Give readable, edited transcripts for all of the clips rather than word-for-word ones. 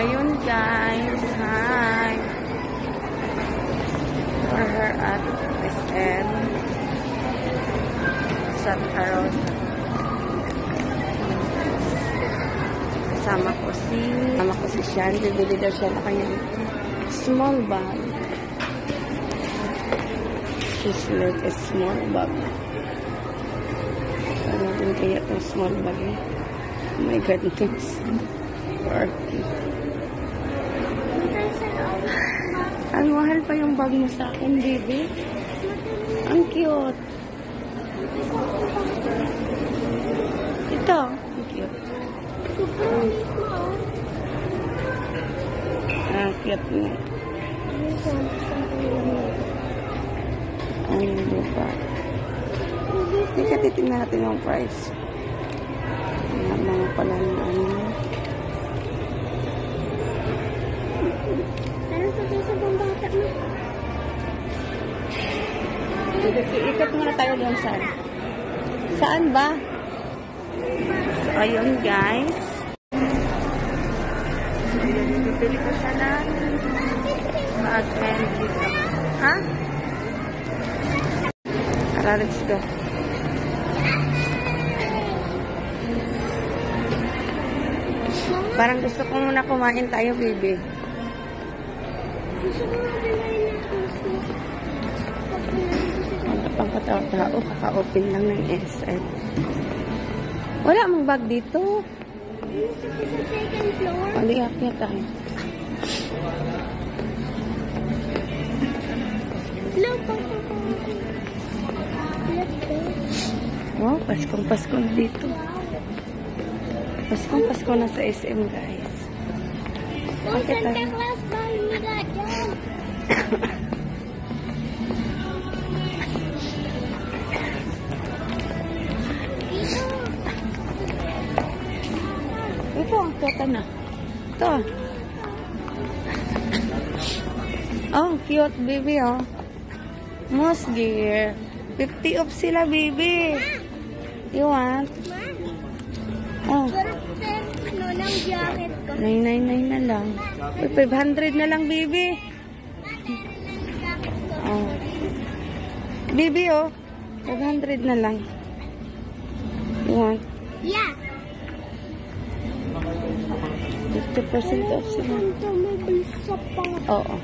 Ayun guys, hi. For her at SM Santa Rosa. Kasama ko si Sean. Bibili daw siya na kanyang small bag. She's like a small bag. Ano din kaya itong small bag eh? Oh my goodness. Party. Ang mahal pa yung bag mo sa akin, baby. Ang cute. Ito. Ang cute. Ang cute nga. Ang lupa. Teka, titignan natin yung price. Mga pala ng ano. Pero sa bambata mo. Ikot muna tayo doon saan. Saan ba? So, ayun guys. So, yun. Pili ko siya na mag-end dito. Ha? Tara, let's go. Parang gusto ko muna kumain tayo, baby. Gusto ko nga kumain ng Christmas. Pangkatao, kaka-open lang ng SM. Wala mong bag dito. Sa second floor. Hindi, akyat tayo. Wow, Paskong-Pasko na dito. Paskong-Pasko na sa SM, guys. Oh, Santa Claus, buy me that dog. Ito, ang cute na. Ito. Oh, cute, baby, oh. Moss gear. 50 off sila, baby. You want? Oh. Pero no, ng jacket ko. 999 na lang. 500 na lang, baby. Oh. Baby, oh. 500 na lang. You want? Yeah. 50% off sila. Ito, may bulsa pa. Oo.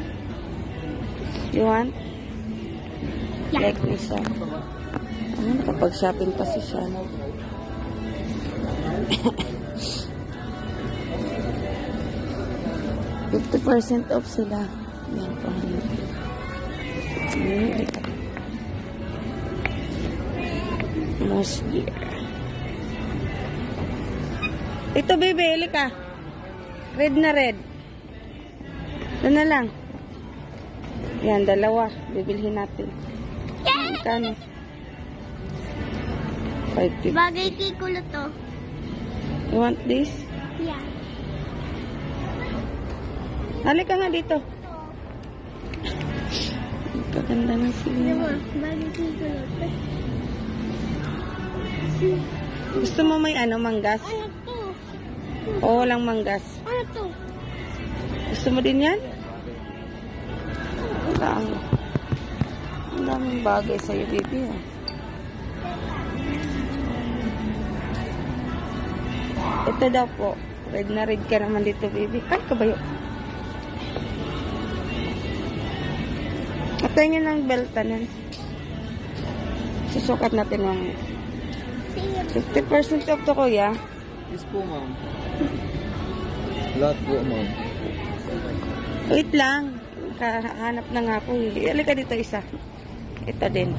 You want? Yeah. Like this, ah. Nakapag-shopping pa si Sean. $50% off sila. Yan po. Moss gear. Ito, baby. Hili ka. Red na red. Ito na lang. Yan, dalawa. Bibilhin natin. Kano? 550. Bagay kay kulo to. You want this? Yeah. Halika nga dito. Kaganda na sila. Diba? Bagay kay kulo to. Gusto mo may ano, manggas? Ano to? O walang manggas? Ano to? Gusto mo din yan? Ang daming bagay sa'yo, baby. Ah. Ito daw po. Red na red ka naman dito, baby. Ay, kabayo. Atay nyo ng beltanan. Susukat natin ng 50% off to, kuya. Yes po, ma'am. Lahat po, ma'am. Wait lang. Kahanap na nga po. Halika dito isa. Ito din.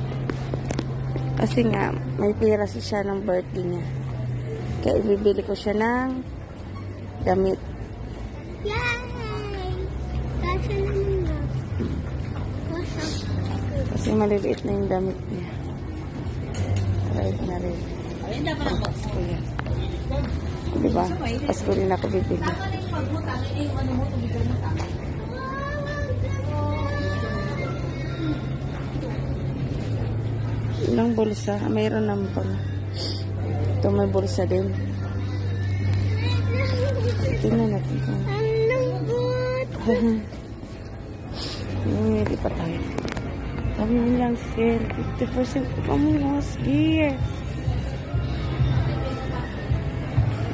Kasi nga, may pera siya ng birthday niya. Kaya ibibili ko siya ng damit. Yay! Kasha naman na. Kasi maliliit na yung damit niya. Red na red. Pasko yan. Diba? Pasko rin ako bibili. Ilang bulsa? Mayroon naman pala. Ito may bulsa din. Tingnan natin kung Anong Hindi pa tayo. Kami lang sale. 50% pamungos. Gear.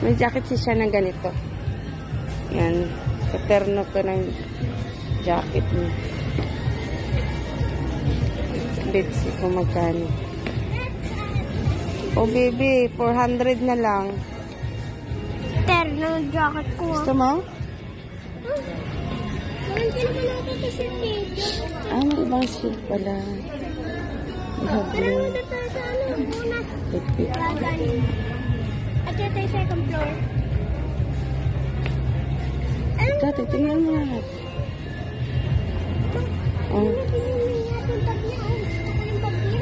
May jacket siya ng ganito. Yan. Katerno ko ng jacket niya. Bits kung magkano. Oh baby, 400 na lang. Terno jacket ko. Gusto mo? Hindi naman ako kasi dito. Ah, may ibang shirt pala. Pero dito tayo sa ano, muna. Lagan. At dito tayo sa second floor. Kati, tingnan mo na natin. Oh.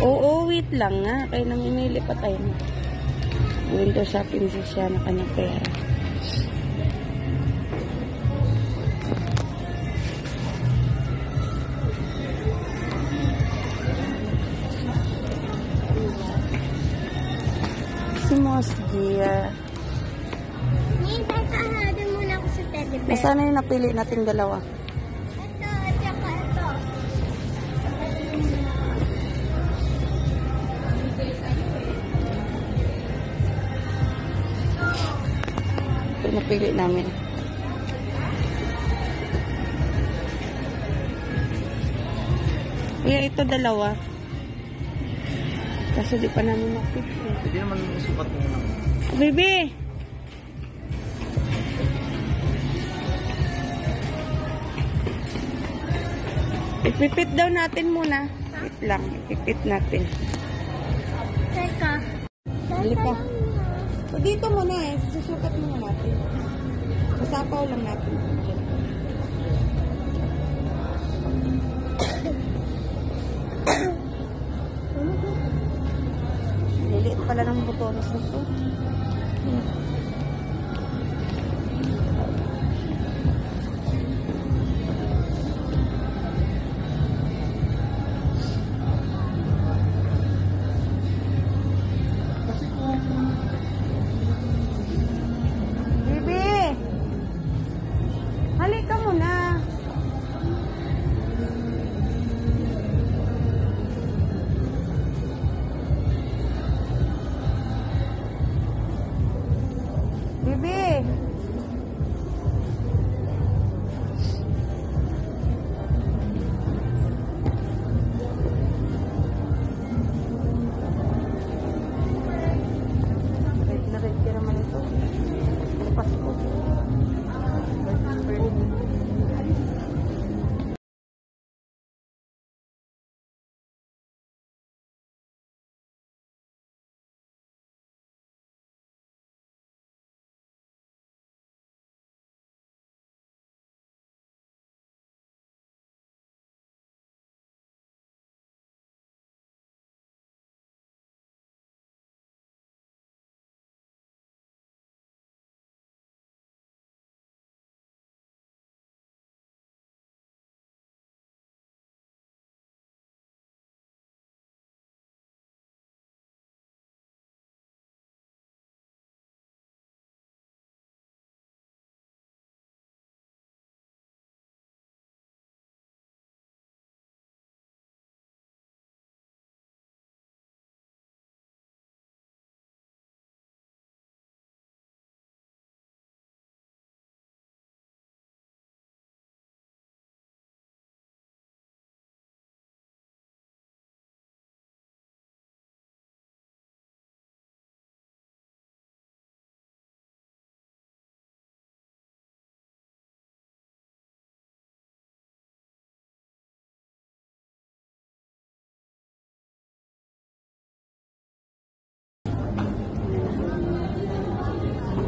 Oo, wait lang nga. Kaya namimili pa tayo. Window shopping siya na kanyang pera. Si Moss Gear. Hintay ka, hahabin muna ako sa teddy bear. Nasaan na yung napili nating dalawa? Ito, at saka ito. Ito yung napili namin. Kuya, ito dalawa. Kasi di pa namin makita. Hindi naman sukat mo lang. Baby! Ipipit daw natin muna. Wait lang, ipipit natin. Teka. Halika. So, dito muna eh. Susukat muna natin. Masapaw lang natin. Liliit pala ng butones nito. Bibi! Halika muna. Bibi! Red na red ka naman ito. Pasko.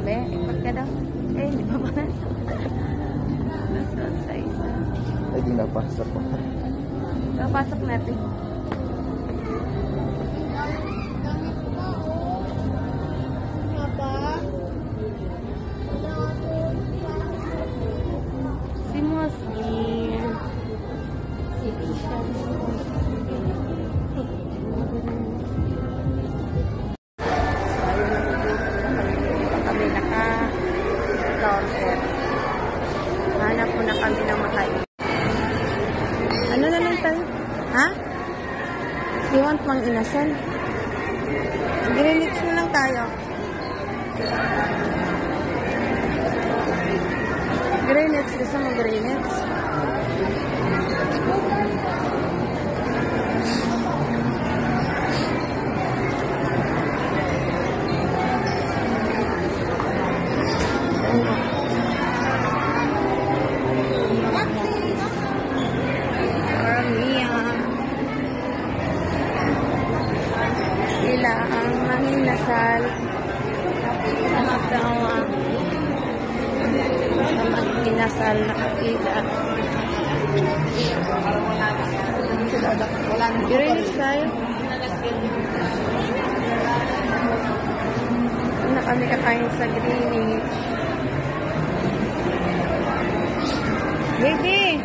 Be, ikot ka daw. Eh, hindi pa pala. Nasa sa isa. Ay, di napasok ko. Pasok natin. Si Mosley. Sige siya. Kami naka-counter. Hanap mo na kami ng mga inasal. Greenwich na lang tayo. Greenwich. Gusto mo Greenwich? Sila ang manginasal sa magdawa sa magkinasal na kapila. Greenwich tayo. Na kami kakain sa Greenwich. Baby!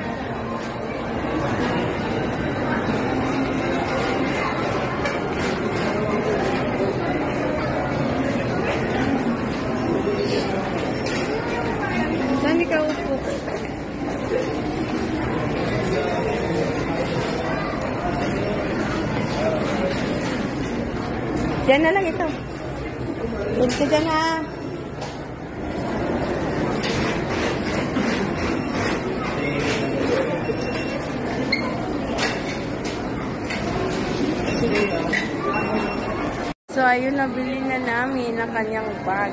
Saan ikaw upo? Diyan na lang ito. Huwag ka dyan ha. So, ayun, nabili na namin ang kanyang bag.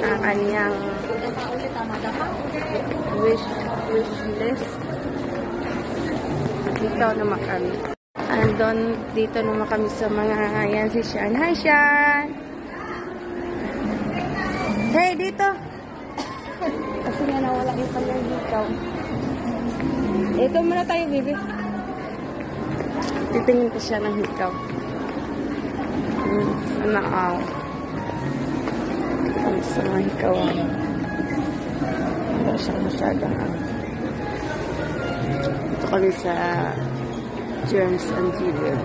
Ang kanyang wish list. Dito naman kami. Dito naman kami sa mga, ayan si Sean. Hi, Sean! Hey, dito! Kasi nga nawala yung kanyang hikaw. Ito muna tayo, baby. Titingin ko siya ng hikaw. Sana ako. Sa mga hikawan. Wala siyang masyadong Ito kami sa Germs and Jewel.